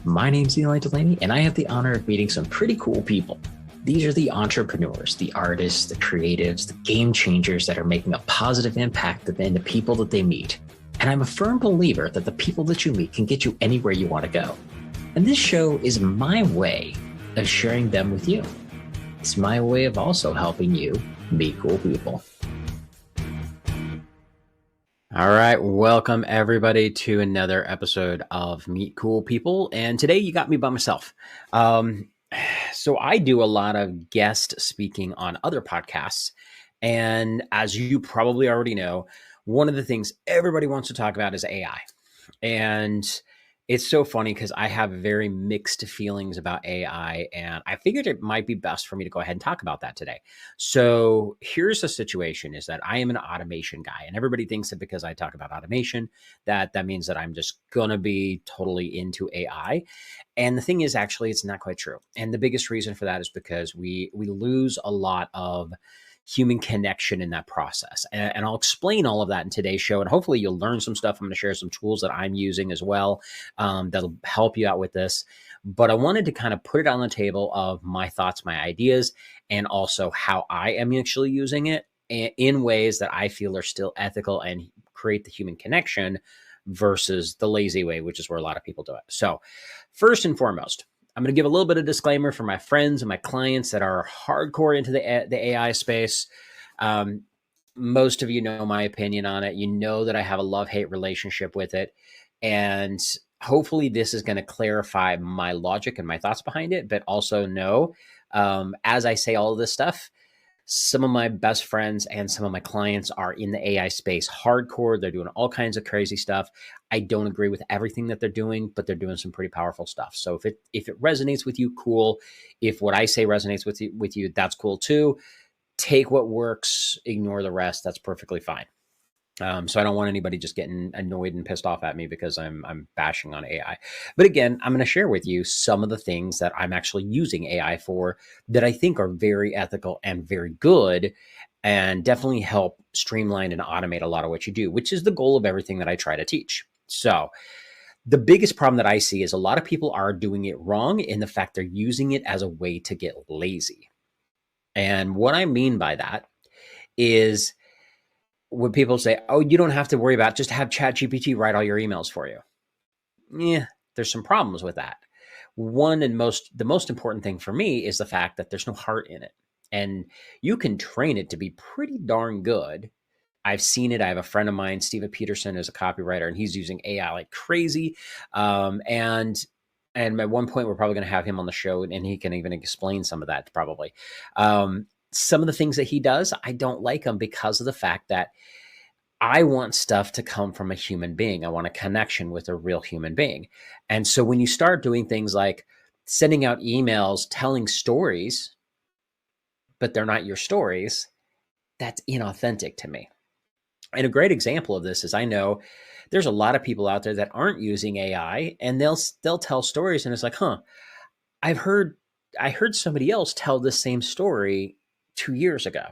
My name's Ely Delaney, and I have the honor of meeting some pretty cool people. These are the entrepreneurs, the artists, the creatives, the game changers that are making a positive impact in the people that they meet. And I'm a firm believer that the people that you meet can get you anywhere you want to go. And this show is my way of sharing them with you. It's my way of also helping you meet cool people. All right, welcome everybody to another episode of Meet Cool People. And today you got me by myself. So I do a lot of guest speaking on other podcasts. And as you probably already know, one of the things everybody wants to talk about is AI. And it's so funny because I have very mixed feelings about AI, and I figured it might be best for me to go ahead and talk about that today. So here's the situation is that I am an automation guy, and everybody thinks that because I talk about automation, that means that I'm just going to be totally into AI. And the thing is, actually, it's not quite true. And the biggest reason for that is because we lose a lot of human connection in that process. And I'll explain all of that in today's show. And hopefully you'll learn some stuff. I'm going to share some tools that I'm using as well that'll help you out with this. But I wanted to kind of put it on the table of my thoughts, my ideas, and also how I am actually using it in ways that I feel are still ethical and create the human connection versus the lazy way, which is where a lot of people do it. So first and foremost, I'm going to give a little bit of disclaimer for my friends and my clients that are hardcore into the AI space. Most of you know my opinion on it. You know that I have a love-hate relationship with it. And hopefully this is going to clarify my logic and my thoughts behind it, but also know, as I say all of this stuff, some of my best friends and some of my clients are in the AI space hardcore. They're doing all kinds of crazy stuff. I don't agree with everything that they're doing, but they're doing some pretty powerful stuff. So if it resonates with you, cool. If what I say resonates with you, that's cool too. Take what works, ignore the rest. That's perfectly fine. So I don't want anybody just getting annoyed and pissed off at me because I'm bashing on AI. But again, I'm going to share with you some of the things that I'm actually using AI for that I think are very ethical and very good and definitely help streamline and automate a lot of what you do, which is the goal of everything that I try to teach. So the biggest problem that I see is a lot of people are doing it wrong in the fact they're using it as a way to get lazy. And what I mean by that is when people say, oh, you don't have to worry about it, just have ChatGPT write all your emails for you. Yeah, there's some problems with that. One and the most important thing for me is the fact that there's no heart in it. And you can train it to be pretty darn good. I've seen it. I have a friend of mine, Steve Peterson, is a copywriter, and he's using AI like crazy. And at one point, we're probably going to have him on the show, and he can even explain some of that probably. Some of the things that he does, I don't like them because of the fact that I want stuff to come from a human being. I want a connection with a real human being. And so when you start doing things like sending out emails, telling stories, but they're not your stories, that's inauthentic to me. And a great example of this is I know there's a lot of people out there that aren't using AI, and they'll tell stories, and it's like, I heard somebody else tell the same story 2 years ago,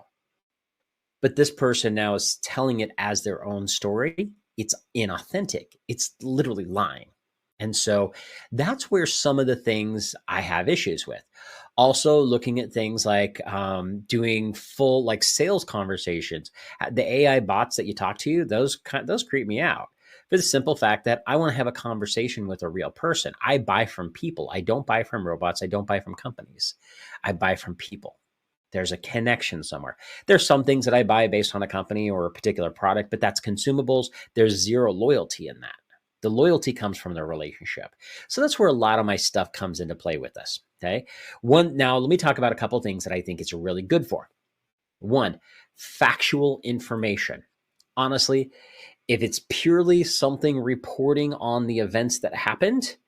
but this person now is telling it as their own story. It's inauthentic. It's literally lying. And so that's where some of the things I have issues with. Also looking at things like doing full like sales conversations. The AI bots that you talk to, those creep me out for the simple fact that I want to have a conversation with a real person. I buy from people. I don't buy from robots. I don't buy from companies. I buy from people. There's a connection somewhere. There's some things that I buy based on a company or a particular product, but that's consumables. There's zero loyalty in that. The loyalty comes from the relationship. So that's where a lot of my stuff comes into play with this. Okay. Now let me talk about a couple of things that I think it's really good for. One, factual information. Honestly, if it's purely something reporting on the events that happened,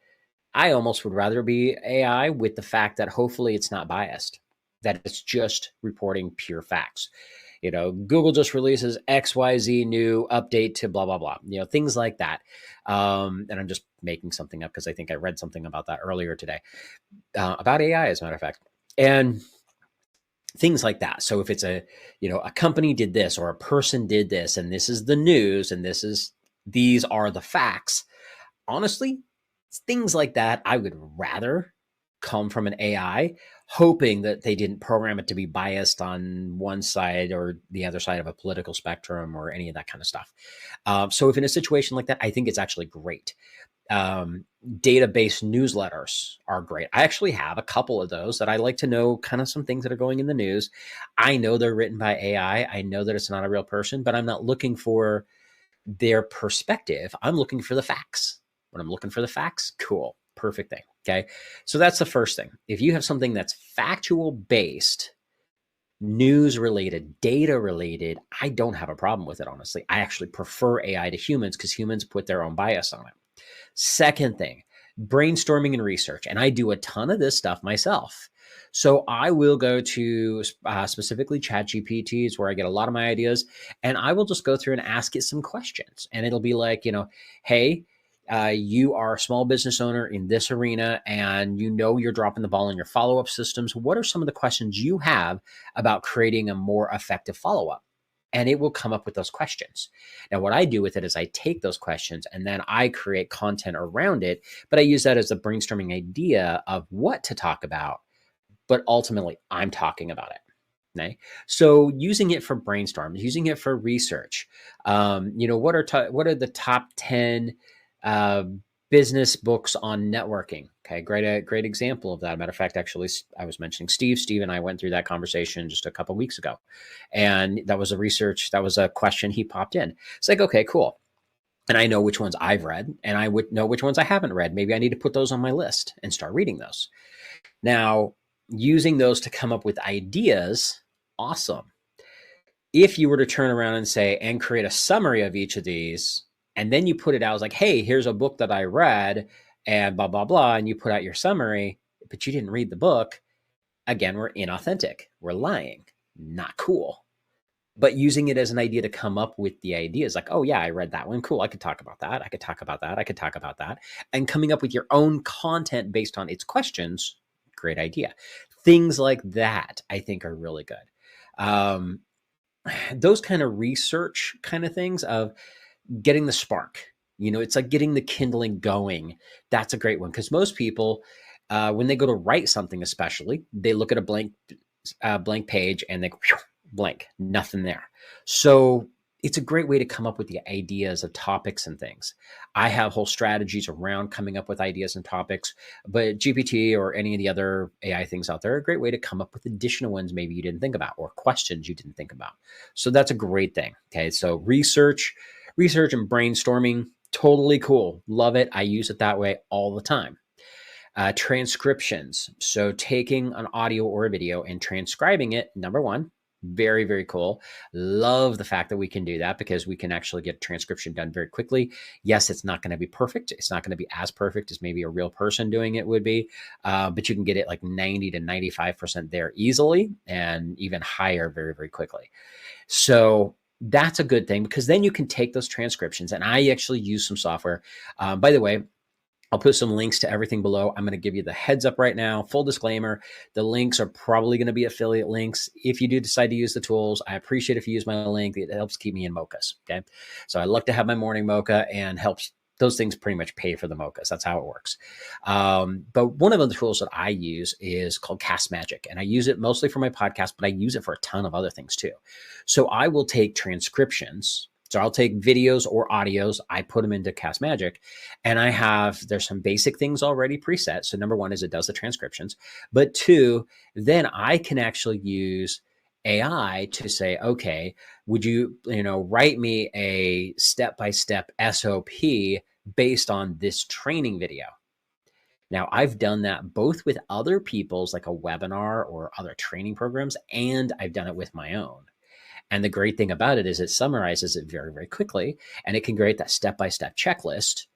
I almost would rather be AI with the fact that hopefully it's not biased, that it's just reporting pure facts. Google just releases XYZ new update to blah, blah, blah, things like that. And I'm just making something up because I think I read something about that earlier today, about AI, as a matter of fact. And things like that. So if it's a company did this or a person did this, and this is the news, and these are the facts. Honestly, Things like that, I would rather come from an AI, hoping that they didn't program it to be biased on one side or the other side of a political spectrum or any of that kind of stuff. So if in a situation like that, I think it's actually great. Database newsletters are great. I actually have a couple of those that I like to know kind of some things that are going in the news. I know they're written by AI. I know that it's not a real person, but I'm not looking for their perspective. I'm looking for the facts. When I'm looking for the facts, cool, perfect thing. Okay. So that's the first thing. If you have something that's factual based, news related, data related, I don't have a problem with it, honestly. I actually prefer AI to humans because humans put their own bias on it. Second thing, brainstorming and research. And I do a ton of this stuff myself. So I will go to specifically ChatGPTs where I get a lot of my ideas, and I will just go through and ask it some questions. And it'll be like, hey, you are a small business owner in this arena, and you're dropping the ball in your follow-up systems. What are some of the questions you have about creating a more effective follow-up? And it will come up with those questions. Now, what I do with it is I take those questions and then I create content around it, but I use that as a brainstorming idea of what to talk about, but ultimately I'm talking about it. Okay? So using it for brainstorms, using it for research, what are the top 10 business books on networking? Okay, great example of that. Matter of fact, actually, I was mentioning Steve. Steve and I went through that conversation just a couple of weeks ago, and that was a question he popped in. It's like, okay, cool. And I know which ones I've read, and I would know which ones I haven't read. Maybe I need to put those on my list and start reading those. Now, using those to come up with ideas, awesome. If you were to turn around and say, and create a summary of each of these, and then you put it out as like, hey, here's a book that I read and blah, blah, blah, and you put out your summary, but you didn't read the book, again, we're inauthentic. We're lying. Not cool. But using it as an idea to come up with the ideas like, oh, yeah, I read that one. Cool. I could talk about that. I could talk about that. I could talk about that. And coming up with your own content based on its questions, great idea. Things like that, I think, are really good. Those kind of research kind of things of getting the spark, it's like getting the kindling going. That's a great one. Because most people, when they go to write something, especially, they look at a blank page and they go, blank, nothing there. So it's a great way to come up with the ideas of topics and things. I have whole strategies around coming up with ideas and topics, but GPT or any of the other AI things out there are a great way to come up with additional ones maybe you didn't think about or questions you didn't think about. So that's a great thing. Okay. So research and brainstorming, totally cool. Love it. I use it that way all the time. Transcriptions. So taking an audio or a video and transcribing it, number one, very, very cool. Love the fact that we can do that because we can actually get transcription done very quickly. Yes, it's not going to be perfect. It's not going to be as perfect as maybe a real person doing it would be, but you can get it like 90 to 95% there easily and even higher very, very quickly. So that's a good thing because then you can take those transcriptions, and I actually use some software. By the way, I'll put some links to everything below. I'm going to give you the heads up right now. Full disclaimer, the links are probably going to be affiliate links. If you do decide to use the tools, I appreciate if you use my link. It helps keep me in mochas. Okay. So I like to have my morning mocha and helps those things pretty much pay for the mochas. That's how it works. But one of the tools that I use is called Cast Magic, and I use it mostly for my podcast, but I use it for a ton of other things too. So I will take transcriptions. So I'll take videos or audios, I put them into Cast Magic, and there's some basic things already preset. So number one is it does the transcriptions, but two, then I can actually use AI to say, okay, would you, write me a step-by-step SOP based on this training video? Now, I've done that both with other people's, like a webinar or other training programs, and I've done it with my own. And the great thing about it is it summarizes it very, very quickly, and it can create that step-by-step checklist.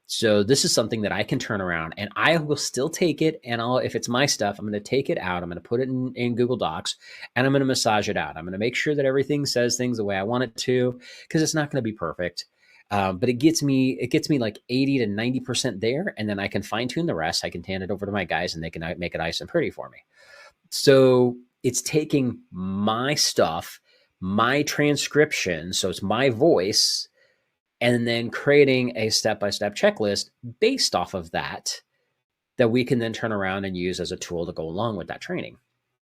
So this is something that I can turn around, and I will still take it, and if it's my stuff, I'm going to take it out. I'm going to put it in Google Docs, and I'm going to massage it out. I'm going to make sure that everything says things the way I want it to, because it's not going to be perfect. But it gets me like 80 to 90% there, and then I can fine tune the rest. I can hand it over to my guys, and they can make it nice and pretty for me. So it's taking my stuff, my transcription, so it's my voice, and then creating a step-by-step checklist based off of that we can then turn around and use as a tool to go along with that training.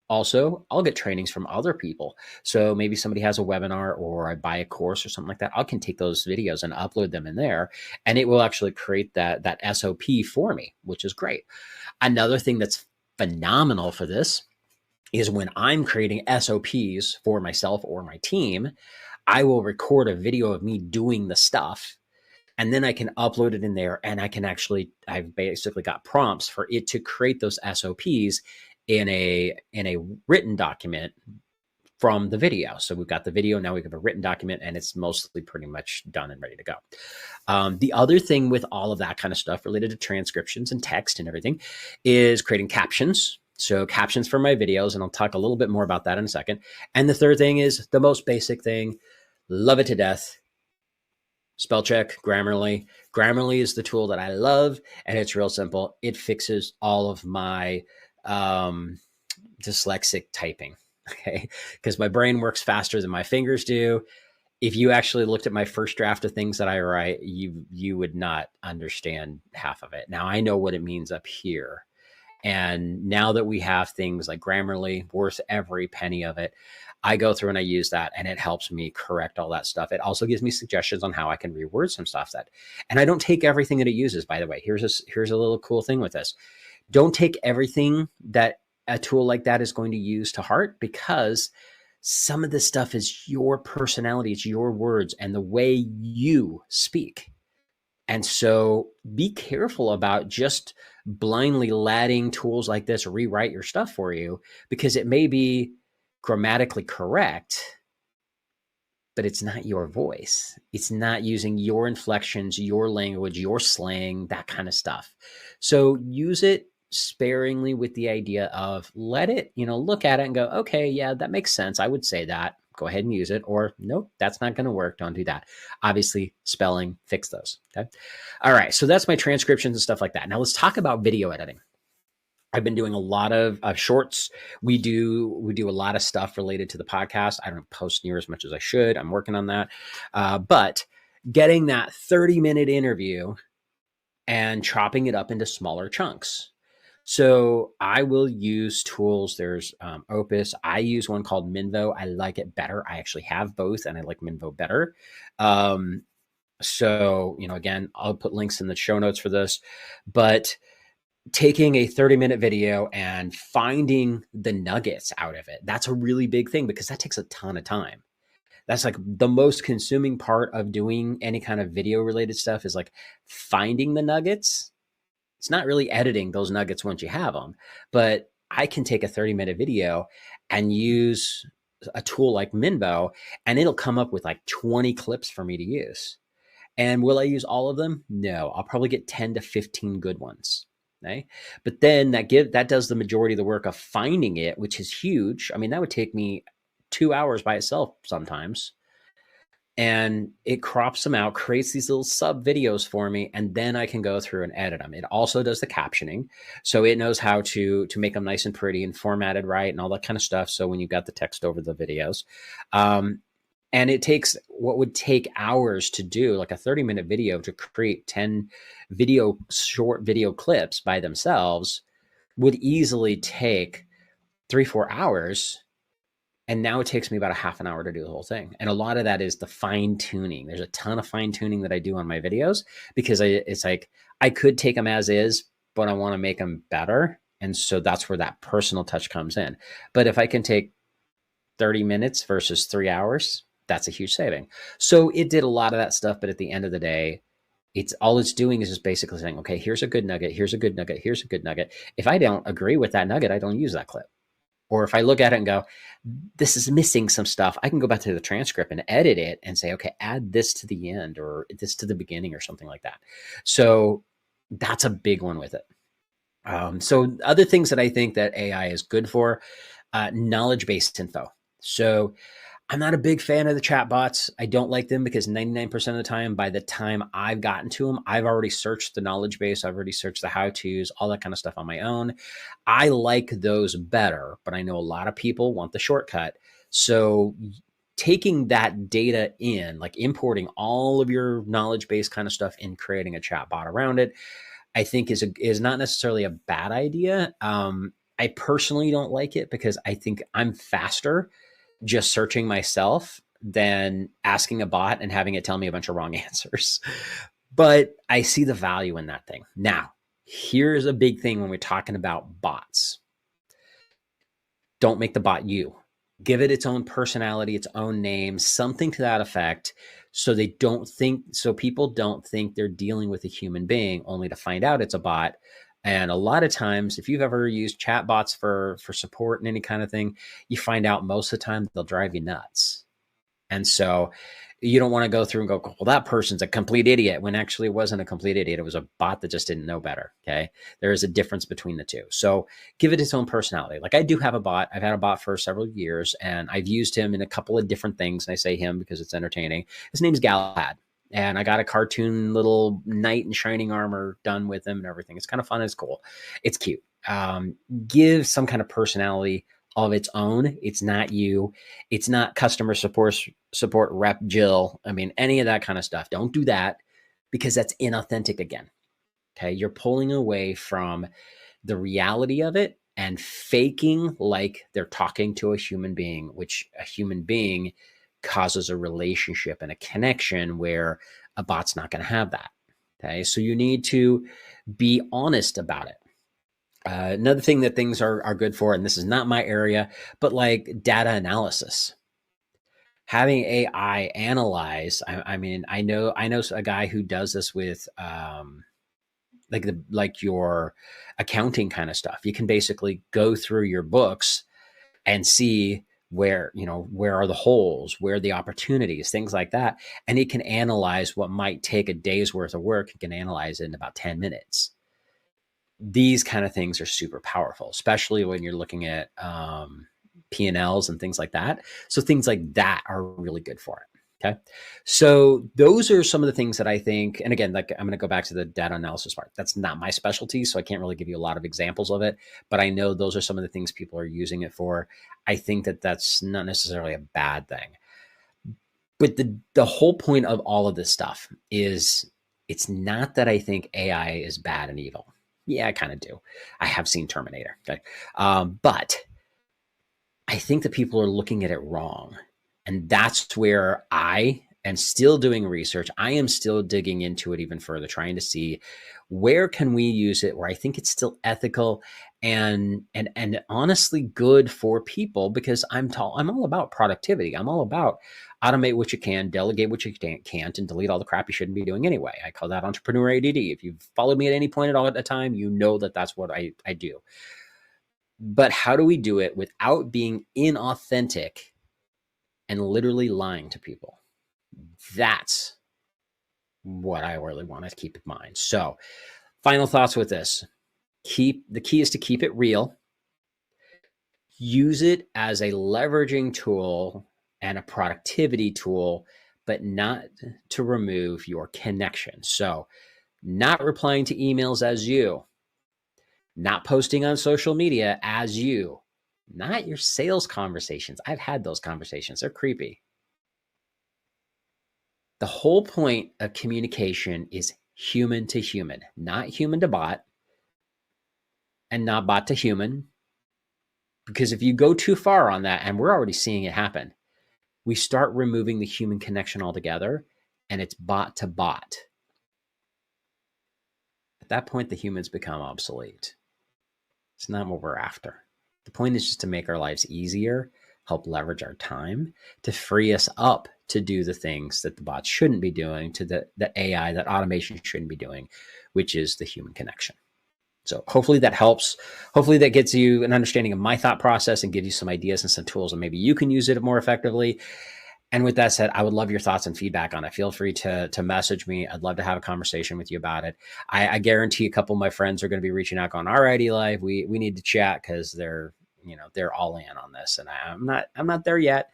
Also, I'll get trainings from other people. So maybe somebody has a webinar or I buy a course or something like that. I can take those videos and upload them in there, and it will actually create that SOP for me, which is great. Another thing that's phenomenal for this is when I'm creating SOPs for myself or my team, I will record a video of me doing the stuff, and then I can upload it in there, and I've basically got prompts for it to create those SOPs in a written document from the video. So we've got the video, now we have a written document, and it's mostly pretty much done and ready to go. The other thing with all of that kind of stuff related to transcriptions and text and everything is creating captions. So captions for my videos, and I'll talk a little bit more about that in a second. And the third thing is the most basic thing, love it to death, spell check, Grammarly. Grammarly is the tool that I love, and it's real simple. It fixes all of my dyslexic typing, okay? Because my brain works faster than my fingers do. If you actually looked at my first draft of things that I write, you would not understand half of it. Now I know what it means up here. And now that we have things like Grammarly, worth every penny of it, I go through and I use that, and it helps me correct all that stuff. It also gives me suggestions on how I can reword some stuff and I don't take everything that it uses, by the way. Here's a little cool thing with this. Don't take everything that a tool like that is going to use to heart, because some of this stuff is your personality, it's your words and the way you speak. And so be careful about just blindly letting tools like this rewrite your stuff for you, because it may be grammatically correct, but it's not your voice. It's not using your inflections, your language, your slang, that kind of stuff. So use it sparingly with the idea of let it, look at it and go, okay, yeah, that makes sense. I would say that. Go ahead and use it. Or nope, that's not going to work. Don't do that. Obviously, spelling, fix those. Okay. All right. So that's my transcriptions and stuff like that. Now let's talk about video editing. I've been doing a lot of shorts. We do a lot of stuff related to the podcast. I don't post near as much as I should. I'm working on that. But getting that 30-minute interview and chopping it up into smaller chunks. So I will use tools. There's Opus. I use one called Minvo. I like it better. I actually have both, and I like Minvo better. So, again, I'll put links in the show notes for this. But taking a 30-minute video and finding the nuggets out of it, that's a really big thing, because that takes a ton of time. That's like the most consuming part of doing any kind of video related stuff, is like finding the nuggets. It's not really editing those nuggets once you have them, but I can take a 30-minute video and use a tool like Minvo, and it'll come up with like 20 clips for me to use. And will I use all of them? No, I'll probably get 10 to 15 good ones. Okay? But then that does the majority of the work of finding it, which is huge. I mean, that would take me 2 hours by itself sometimes. And it crops them out, creates these little sub videos for me, and then I can go through and edit them. It also does the captioning. So it knows how to make them nice and pretty and formatted right and all that kind of stuff. So when you got the text over the videos, and it takes what would take hours to do, like a 30-minute video, to create 10 short video clips by themselves would easily take 3-4 hours. And now it takes me about a half an hour to do the whole thing. And a lot of that is the fine tuning. There's a ton of fine tuning that I do on my videos, because it's like I could take them as is, but I want to make them better. And so that's where that personal touch comes in. But if I can take 30 minutes versus 3 hours, that's a huge saving. So it did a lot of that stuff. But at the end of the day, it's doing is just basically saying, okay, here's a good nugget. Here's a good nugget. Here's a good nugget. If I don't agree with that nugget, I don't use that clip. Or if I look at it and go, this is missing some stuff, I can go back to the transcript and edit it and say, okay, add this to the end or this to the beginning or something like that. So that's a big one with it. So other things that I think that AI is good for, knowledge-based info. So I'm not a big fan of the chatbots. I don't like them because 99% of the time, by the time I've gotten to them, I've already searched the knowledge base. I've already searched the how-tos, all that kind of stuff on my own. I like those better, but I know a lot of people want the shortcut. So taking that data in, like importing all of your knowledge base kind of stuff and creating a chat bot around it, I think is not necessarily a bad idea. I personally don't like it because I think I'm faster just searching myself than asking a bot and having it tell me a bunch of wrong answers. But I see the value in that thing. Now, here's a big thing when we're talking about bots. Don't make the bot you. Give it its own personality, its own name, something to that effect, so people don't think they're dealing with a human being only to find out it's a bot. And a lot of times, if you've ever used chat bots for support and any kind of thing, you find out most of the time they'll drive you nuts. And so you don't want to go through and go, well, that person's a complete idiot, when actually it wasn't a complete idiot. It was a bot that just didn't know better. Okay. There is a difference between the two. So give it its own personality. Like, I do have a bot. I've had a bot for several years, and I've used him in a couple of different things. And I say him because it's entertaining. His name's Galahad. And I got a cartoon little knight in shining armor done with him and everything. It's kind of fun. It's cool. It's cute. Give some kind of personality of its own. It's not you. It's not customer support rep Jill. I mean, any of that kind of stuff. Don't do that, because that's inauthentic again. Okay. You're pulling away from the reality of it and faking like they're talking to a human being, which a human being causes a relationship and a connection where a bot's not going to have that. Okay. So you need to be honest about it. Another thing that things are good for, and this is not my area, but like data analysis. Having AI analyze, I mean, I know a guy who does this with like your accounting kind of stuff. You can basically go through your books and see where are the holes, where are the opportunities, things like that. And it can analyze what might take a day's worth of work. It can analyze it in about 10 minutes. These kind of things are super powerful, especially when you're looking at P&Ls and things like that. So things like that are really good for it. Okay. So those are some of the things that I think, and again, like, I'm going to go back to the data analysis part. That's not my specialty, so I can't really give you a lot of examples of it, but I know those are some of the things people are using it for. I think that that's not necessarily a bad thing. But the whole point of all of this stuff is, it's not that I think AI is bad and evil. Yeah, I kind of do. I have seen Terminator. Okay. But I think that people are looking at it wrong. And that's where I am still doing research. I am still digging into it even further, trying to see where can we use it where I think it's still ethical and honestly good for people, because I'm all about productivity. I'm all about automate what you can, delegate what you can't, and delete all the crap you shouldn't be doing anyway. I call that entrepreneur ADD. If you've followed me at any point at all at a time, you know that that's what I do. But how do we do it without being inauthentic and literally lying to people? That's what I really want to keep in mind. So, final thoughts with this. The key is to keep it real. Use it as a leveraging tool and a productivity tool, but not to remove your connection. So, not replying to emails as you, not posting on social media as you, not your sales conversations. I've had those conversations. They're creepy. The whole point of communication is human to human, not human to bot, and not bot to human. Because if you go too far on that, and we're already seeing it happen, we start removing the human connection altogether, and it's bot to bot. At that point, the humans become obsolete. It's not what we're after. The point is just to make our lives easier, help leverage our time, to free us up to do the things that the bots shouldn't be doing, to the AI, that automation shouldn't be doing, which is the human connection. So hopefully that helps. Hopefully that gets you an understanding of my thought process and gives you some ideas and some tools, and maybe you can use it more effectively. And with that said, I would love your thoughts and feedback on it. Feel free to message me. I'd love to have a conversation with you about it. I guarantee a couple of my friends are going to be reaching out going, all right, Eli, we need to chat, because they're all in on this. And I'm not there yet,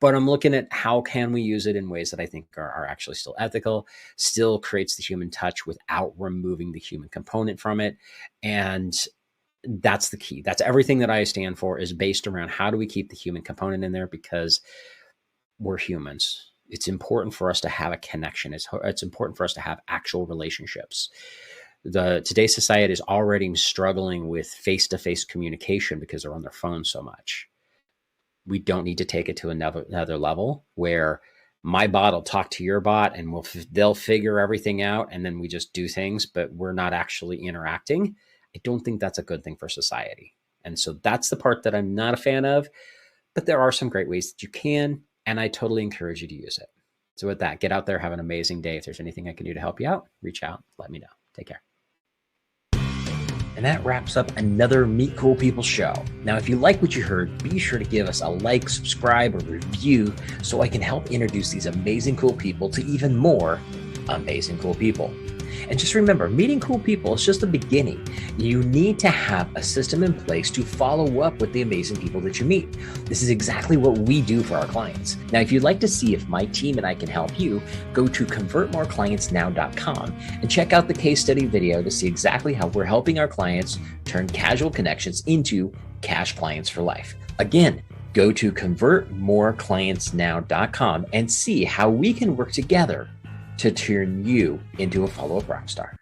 but I'm looking at how can we use it in ways that I think are actually still ethical, still creates the human touch without removing the human component from it. And that's the key. That's everything that I stand for, is based around how do we keep the human component in there, because we're humans. It's important for us to have a connection. It's important for us to have actual relationships. Today's society is already struggling with face-to-face communication because they're on their phone so much. We don't need to take it to another level where my bot will talk to your bot and they'll figure everything out, and then we just do things, but we're not actually interacting. I don't think that's a good thing for society. And so that's the part that I'm not a fan of, but there are some great ways that you can, and I totally encourage you to use it. So with that, get out there, have an amazing day. If there's anything I can do to help you out, reach out, let me know. Take care. And that wraps up another Meet Cool People show. Now, if you like what you heard, be sure to give us a like, subscribe, or review so I can help introduce these amazing cool people to even more amazing cool people. And just remember, meeting cool people is just the beginning. You need to have a system in place to follow up with the amazing people that you meet. This is exactly what we do for our clients. Now, if you'd like to see if my team and I can help you, go to convertmoreclientsnow.com and check out the case study video to see exactly how we're helping our clients turn casual connections into cash clients for life. Again, go to convertmoreclientsnow.com and see how we can work together to turn you into a follow-up rock star.